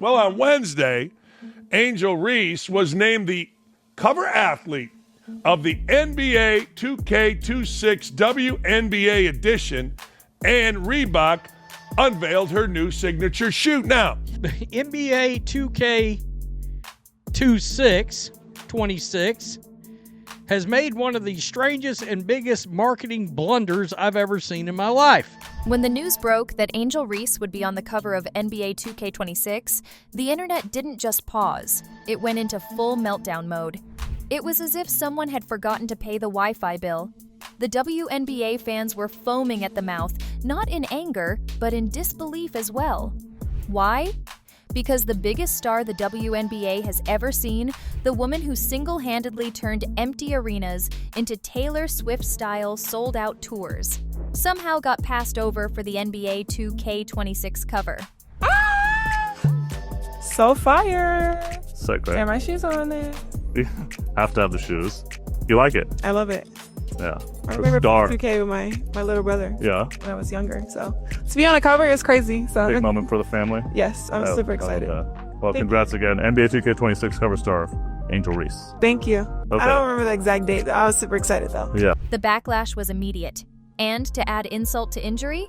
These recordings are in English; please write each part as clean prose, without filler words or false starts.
Well, on Wednesday, Angel Reese was named the cover athlete of the NBA 2K26 WNBA edition, and Reebok unveiled her new signature shoe. Now, NBA 2K26 has made one of the strangest and biggest marketing blunders I've ever seen in my life. When the news broke that Angel Reese would be on the cover of NBA 2K26, the internet didn't just pause. It went into full meltdown mode. It was as if someone had forgotten to pay the Wi-Fi bill. The WNBA fans were foaming at the mouth, not in anger, but in disbelief as well. Why? Because the biggest star the WNBA has ever seen, the woman who single-handedly turned empty arenas into Taylor Swift-style sold-out tours, somehow got passed over for the NBA 2K26 cover. So fire. Sick, right? And my shoes are on there. You have to have the shoes. You like it? I love it. Yeah. I remember Dark. 2K with my little brother. Yeah. When I was younger. So to be on a cover is crazy. So Big moment for the family. Yes, I'm super excited. Well, congrats again. NBA 2K26 cover star, Angel Reese. Thank you. Okay. I don't remember the exact date. I was super excited though. Yeah. The backlash was immediate. And to add insult to injury,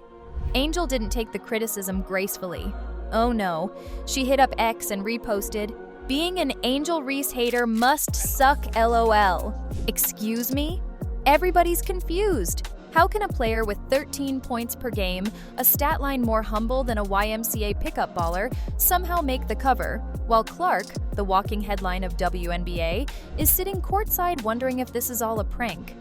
Angel didn't take the criticism gracefully. Oh no. She hit up X and reposted, "Being an Angel Reese hater must suck, LOL. Excuse me? Everybody's confused. How can a player with 13 points per game, a stat line more humble than a YMCA pickup baller, somehow make the cover, while Clark, the walking headline of WNBA, is sitting courtside wondering if this is all a prank?"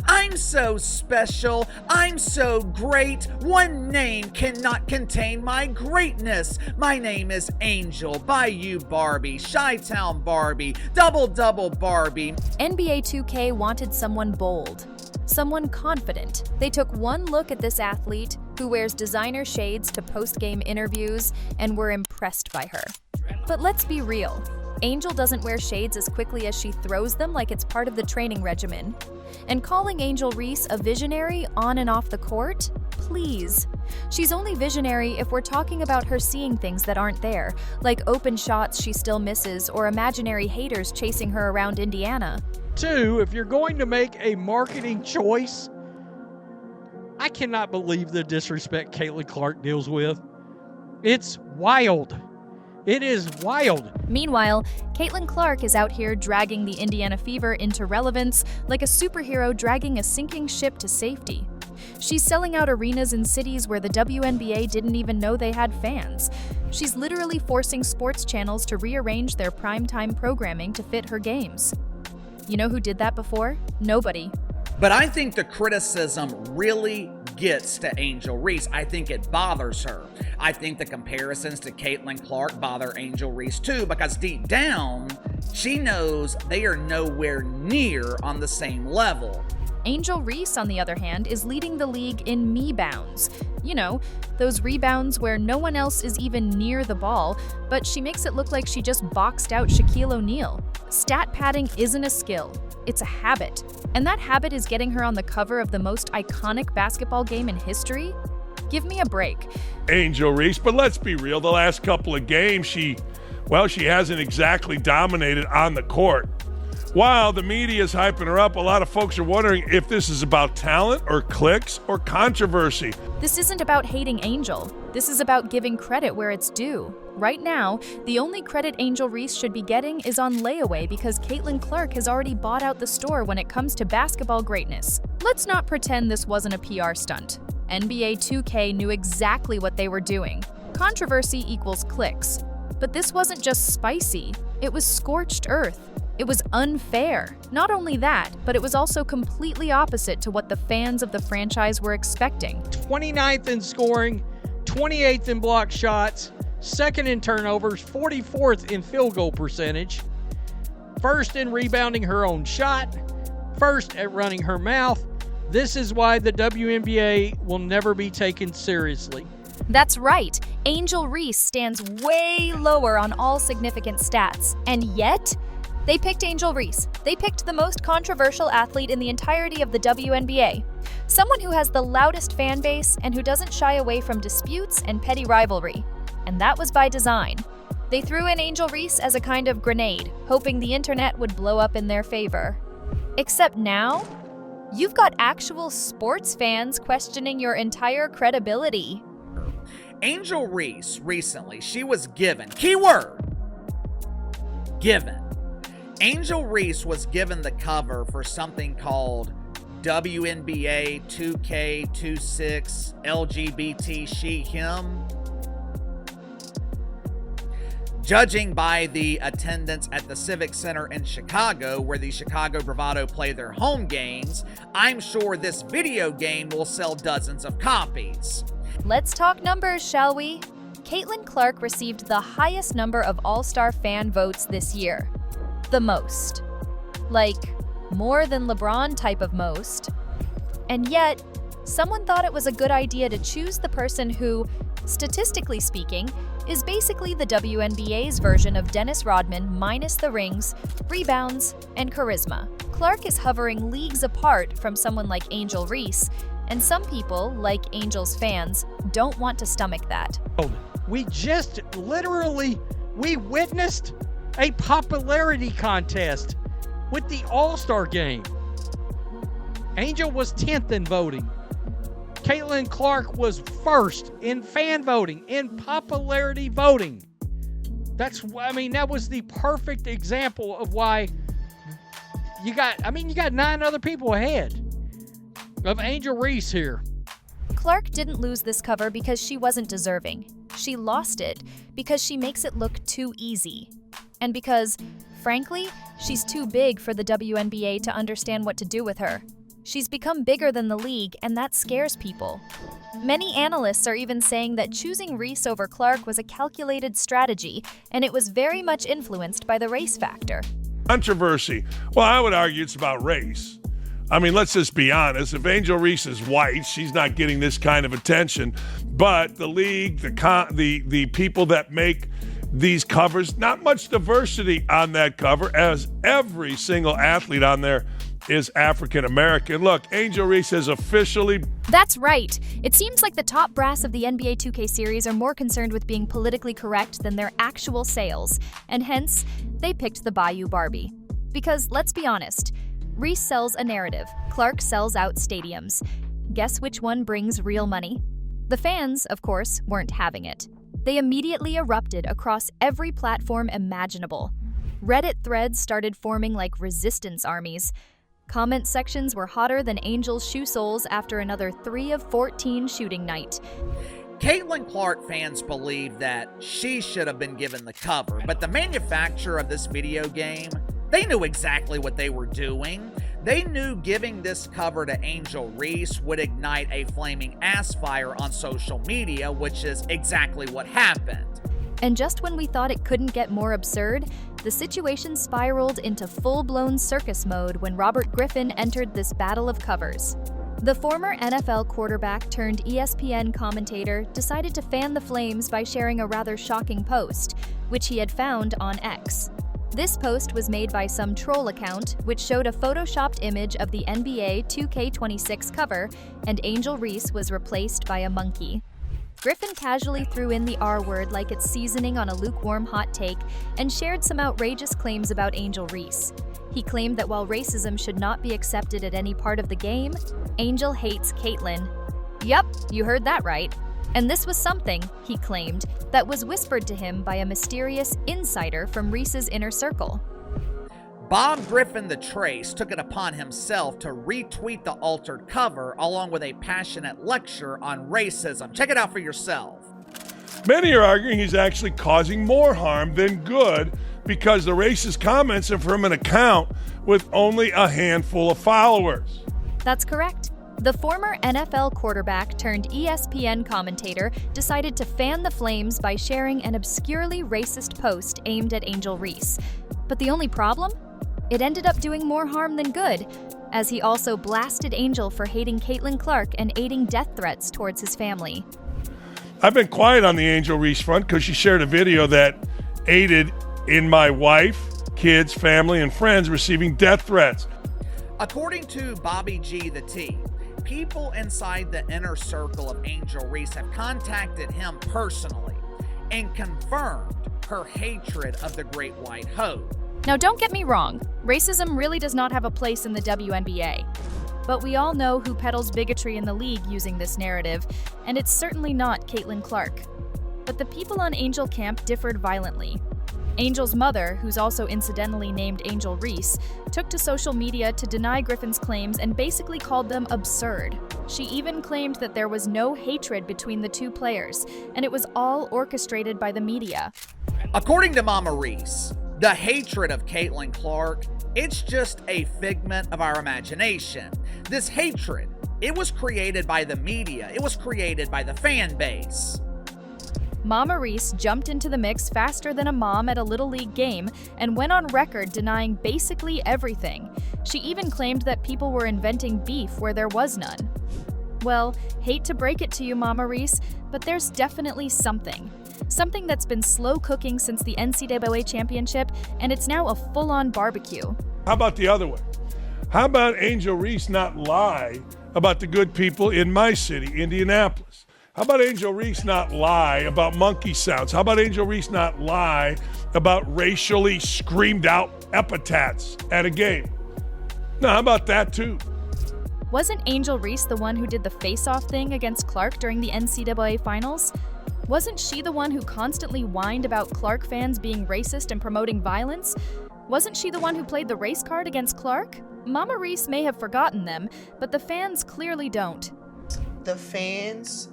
I'm so special. I'm so great. One name cannot contain my greatness. My name is Angel, Bayou Barbie, Chi-Town Barbie, Double Barbie. NBA 2K wanted someone bold, someone confident. They took one look at this athlete who wears designer shades to post-game interviews and were impressed by her. But let's be real. Angel doesn't wear shades as quickly as she throws them like it's part of the training regimen. And calling Angel Reese a visionary on and off the court? Please. She's only visionary if we're talking about her seeing things that aren't there, like open shots she still misses or imaginary haters chasing her around Indiana. 2, if you're going to make a marketing choice, I cannot believe the disrespect Caitlin Clark deals with. It's wild. It is wild. Meanwhile, Caitlin Clark is out here dragging the Indiana Fever into relevance like a superhero dragging a sinking ship to safety. She's selling out arenas in cities where the WNBA didn't even know they had fans. She's literally forcing sports channels to rearrange their primetime programming to fit her games. You know who did that before? Nobody. But I think the criticism really gets to Angel Reese. I think it bothers her. I think the comparisons to Caitlin Clark bother Angel Reese too, because deep down, she knows they are nowhere near on the same level. Angel Reese, on the other hand, is leading the league in me-bounds. You know, those rebounds where no one else is even near the ball, but she makes it look like she just boxed out Shaquille O'Neal. Stat padding isn't a skill, it's a habit. And that habit is getting her on the cover of the most iconic basketball game in history? Give me a break. Angel Reese, but let's be real, the last couple of games, she hasn't exactly dominated on the court. While the media is hyping her up, a lot of folks are wondering if this is about talent or clicks or controversy. This isn't about hating Angel. This is about giving credit where it's due. Right now, the only credit Angel Reese should be getting is on layaway because Caitlin Clark has already bought out the store when it comes to basketball greatness. Let's not pretend this wasn't a PR stunt. NBA 2K knew exactly what they were doing. Controversy equals clicks. But this wasn't just spicy, it was scorched earth. It was unfair. Not only that, but it was also completely opposite to what the fans of the franchise were expecting. 29th in scoring, 28th in block shots, 2nd in turnovers, 44th in field goal percentage, 1st in rebounding her own shot, 1st at running her mouth. This is why the WNBA will never be taken seriously. That's right. Angel Reese stands way lower on all significant stats. And yet, they picked Angel Reese. They picked the most controversial athlete in the entirety of the WNBA. Someone who has the loudest fan base and who doesn't shy away from disputes and petty rivalry. And that was by design. They threw in Angel Reese as a kind of grenade, hoping the internet would blow up in their favor. Except now, you've got actual sports fans questioning your entire credibility. Angel Reese recently, she was given, keyword, given. Angel Reese was given the cover for something called WNBA 2K26 LGBT She Him. Judging by the attendance at the Civic Center in Chicago, where the Chicago Bravado play their home games, I'm sure this video game will sell dozens of copies. Let's talk numbers, shall we? Caitlin Clark received the highest number of All-Star fan votes this year. The most. Like, more than LeBron type of most. And yet, someone thought it was a good idea to choose the person who, statistically speaking, is basically the WNBA's version of Dennis Rodman minus the rings, rebounds, and charisma. Clark is hovering leagues apart from someone like Angel Reese, and some people, like Angel's fans, don't want to stomach that. We witnessed a popularity contest with the All-Star game. Angel was 10th in voting. Caitlin Clark was first in fan voting, in popularity voting. That was the perfect example of why you got 9 other people ahead of Angel Reese here. Clark didn't lose this cover because she wasn't deserving. She lost it because she makes it look too easy. And because, frankly, she's too big for the WNBA to understand what to do with her. She's become bigger than the league, and that scares people. Many analysts are even saying that choosing Reese over Clark was a calculated strategy, and it was very much influenced by the race factor. Controversy. Well, I would argue it's about race. I mean, let's just be honest. If Angel Reese is white, she's not getting this kind of attention. But the league, the people that make these covers, not much diversity on that cover, as every single athlete on there is African American. Look, Angel Reese has officially... That's right. It seems like the top brass of the NBA 2K series are more concerned with being politically correct than their actual sales, and hence, they picked the Bayou Barbie. Because, let's be honest, Reese sells a narrative, Clark sells out stadiums. Guess which one brings real money? The fans, of course, weren't having it. They immediately erupted across every platform imaginable. Reddit threads started forming like resistance armies. Comment sections were hotter than Angel's shoe soles after another 3 of 14 shooting night. Caitlin Clark fans believe that she should have been given the cover, but the manufacturer of this video game, they knew exactly what they were doing. They knew giving this cover to Angel Reese would ignite a flaming ass fire on social media, which is exactly what happened. And just when we thought it couldn't get more absurd, the situation spiraled into full-blown circus mode when Robert Griffin entered this battle of covers. The former NFL quarterback turned ESPN commentator decided to fan the flames by sharing a rather shocking post, which he had found on X. This post was made by some troll account, which showed a photoshopped image of the NBA 2K26 cover, and Angel Reese was replaced by a monkey. Griffin casually threw in the R word like it's seasoning on a lukewarm hot take and shared some outrageous claims about Angel Reese. He claimed that while racism should not be accepted at any part of the game, Angel hates Caitlin. Yup, you heard that right. And this was something, he claimed, that was whispered to him by a mysterious insider from Reese's inner circle. Bob Griffin the Trace took it upon himself to retweet the altered cover along with a passionate lecture on racism. Check it out for yourself. Many are arguing he's actually causing more harm than good because the racist comments are from an account with only a handful of followers. That's correct. The former NFL quarterback turned ESPN commentator decided to fan the flames by sharing an obscurely racist post aimed at Angel Reese. But the only problem? It ended up doing more harm than good, as he also blasted Angel for hating Caitlin Clark and aiding death threats towards his family. I've been quiet on the Angel Reese front because she shared a video that aided in my wife, kids, family, and friends receiving death threats. According to Bobby G the T, people inside the inner circle of Angel Reese have contacted him personally and confirmed her hatred of the Great White Hope. Now, don't get me wrong, racism really does not have a place in the WNBA. But we all know who peddles bigotry in the league using this narrative, and it's certainly not Caitlin Clark. But the people on Angel Camp differed violently. Angel's mother, who's also incidentally named Angel Reese, took to social media to deny Griffin's claims and basically called them absurd. She even claimed that there was no hatred between the two players, and it was all orchestrated by the media. According to Mama Reese, the hatred of Caitlin Clark, it's just a figment of our imagination. This hatred, it was created by the media. It was created by the fan base. Mama Reese jumped into the mix faster than a mom at a Little League game and went on record denying basically everything. She even claimed that people were inventing beef where there was none. Well, hate to break it to you, Mama Reese, but there's definitely something. Something that's been slow cooking since the NCAA championship, and it's now a full-on barbecue. How about the other one? How about Angel Reese not lie about the good people in my city, Indianapolis? How about Angel Reese not lie about monkey sounds? How about Angel Reese not lie about racially screamed out epithets at a game? No, how about that too? Wasn't Angel Reese the one who did the face-off thing against Clark during the NCAA finals? Wasn't she the one who constantly whined about Clark fans being racist and promoting violence? Wasn't she the one who played the race card against Clark? Mama Reese may have forgotten them, but the fans clearly don't. The fans,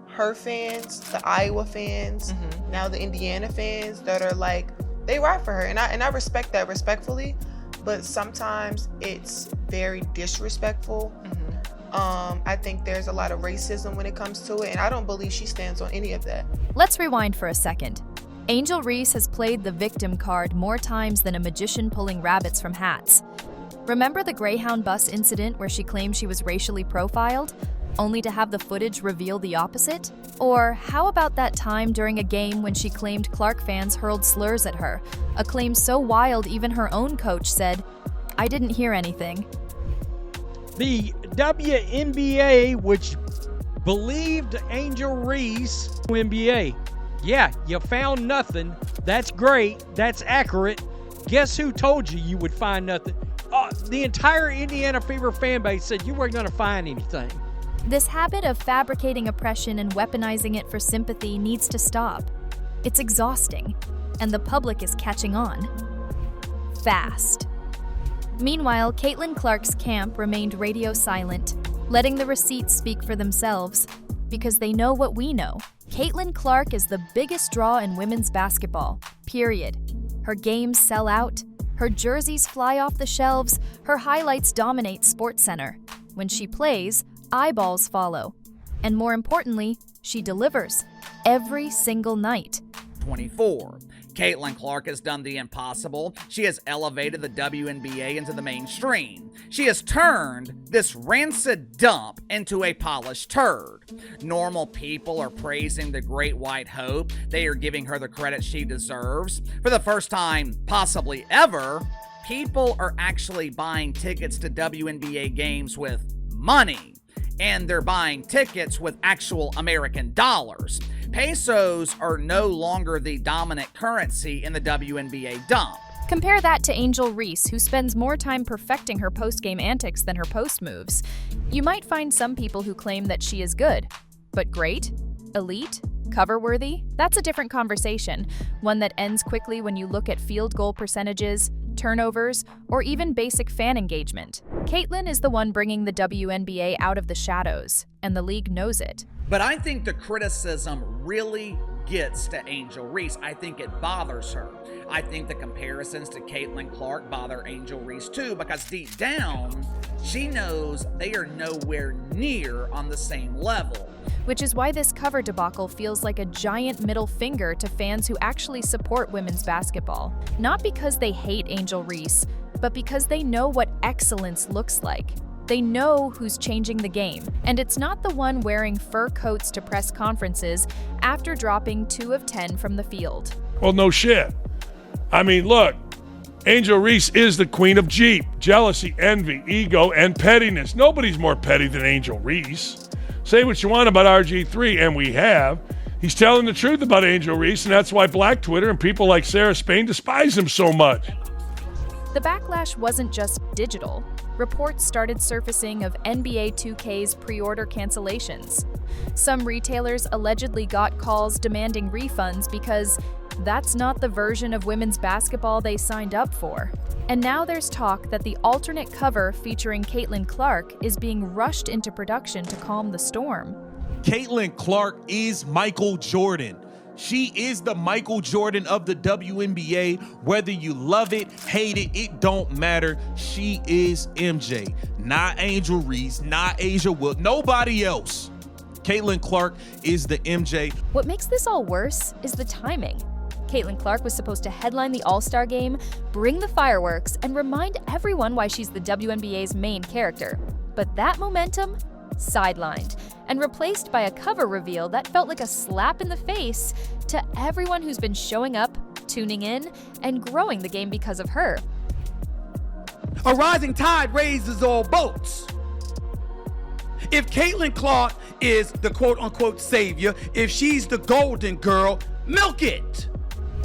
her fans, the Iowa fans, now the Indiana fans that are like, they ride for her. And I respect that respectfully, but sometimes it's very disrespectful. I think there's a lot of racism when it comes to it, and I don't believe she stands on any of that. Let's rewind for a second. Angel Reese has played the victim card more times than a magician pulling rabbits from hats. Remember the Greyhound bus incident where she claimed she was racially profiled, only to have the footage reveal the opposite? Or how about that time during a game when she claimed Clark fans hurled slurs at her, a claim so wild even her own coach said, "I didn't hear anything." The WNBA, which believed Angel Reese, NBA. Yeah, you found nothing. That's great. That's accurate. Guess who told you you would find nothing? The entire Indiana Fever fan base said you weren't going to find anything. This habit of fabricating oppression and weaponizing it for sympathy needs to stop. It's exhausting, and the public is catching on. Fast. Meanwhile, Caitlin Clark's camp remained radio silent, letting the receipts speak for themselves, because they know what we know. Caitlin Clark is the biggest draw in women's basketball, period. Her games sell out, her jerseys fly off the shelves, her highlights dominate SportsCenter. When she plays, eyeballs follow. And more importantly, she delivers every single night. 24. Caitlin Clark has done the impossible. She has elevated the WNBA into the mainstream. She has turned this rancid dump into a polished turd. Normal people are praising the Great White Hope. They are giving her the credit she deserves. For the first time, possibly ever, people are actually buying tickets to WNBA games with money. And they're buying tickets with actual American dollars. Pesos are no longer the dominant currency in the WNBA dump. Compare that to Angel Reese, who spends more time perfecting her post-game antics than her post moves. You might find some people who claim that she is good, but great, elite, cover-worthy, that's a different conversation, one that ends quickly when you look at field goal percentages, turnovers, or even basic fan engagement. Caitlin is the one bringing the WNBA out of the shadows, and the league knows it. But I think the criticism really gets to Angel Reese. I think it bothers her. I think the comparisons to Caitlin Clark bother Angel Reese too, because deep down, she knows they are nowhere near on the same level. Which is why this cover debacle feels like a giant middle finger to fans who actually support women's basketball. Not because they hate Angel Reese, but because they know what excellence looks like. They know who's changing the game, and it's not the one wearing fur coats to press conferences after dropping 2 of 10 from the field. Well, no shit. I mean, look, Angel Reese is the queen of Jeep, jealousy, envy, ego, and pettiness. Nobody's more petty than Angel Reese. Say what you want about RGIII, and we have. He's telling the truth about Angel Reese, and that's why Black Twitter and people like Sarah Spain despise him so much. The backlash wasn't just digital. Reports started surfacing of NBA 2K's pre-order cancellations. Some retailers allegedly got calls demanding refunds because that's not the version of women's basketball they signed up for. And now there's talk that the alternate cover featuring Caitlin Clark is being rushed into production to calm the storm. Caitlin Clark is Michael Jordan. She is the Michael Jordan of the WNBA. Whether you love it, hate it, it don't matter. She is MJ, not Angel Reese, not Asia Wood, nobody else. Caitlin Clark is the MJ. What makes this all worse is the timing. Caitlin Clark was supposed to headline the All-Star Game, bring the fireworks, and remind everyone why she's the WNBA's main character. But that momentum sidelined and replaced by a cover reveal that felt like a slap in the face to everyone who's been showing up, tuning in, and growing the game because of her. A rising tide raises all boats. If Caitlin Clark is the quote-unquote savior, if she's the golden girl, milk it!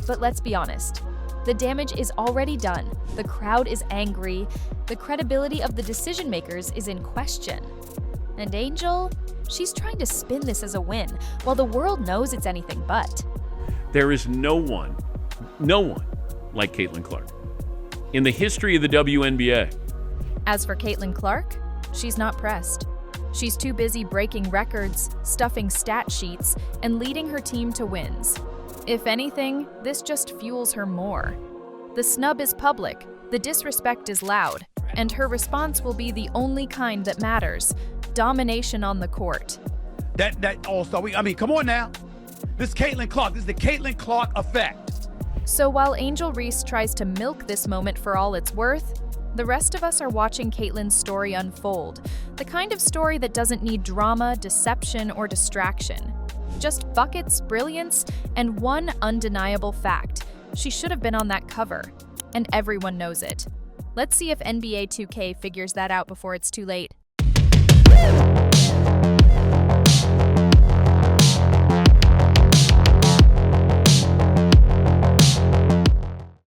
But let's be honest, the damage is already done. The crowd is angry. The credibility of the decision makers is in question. And Angel, she's trying to spin this as a win, while the world knows it's anything but. There is no one like Caitlin Clark in the history of the WNBA. As for Caitlin Clark, she's not pressed. She's too busy breaking records, stuffing stat sheets, and leading her team to wins. If anything, this just fuels her more. The snub is public, the disrespect is loud, and her response will be the only kind that matters: domination on the court. That All-Star Week, I mean, come on now. This is Caitlin Clark. This is the Caitlin Clark effect. So while Angel Reese tries to milk this moment for all it's worth, the rest of us are watching Caitlin's story unfold. The kind of story that doesn't need drama, deception, or distraction. Just buckets, brilliance, and one undeniable fact. She should have been on that cover. And everyone knows it. Let's see if NBA 2K figures that out before it's too late.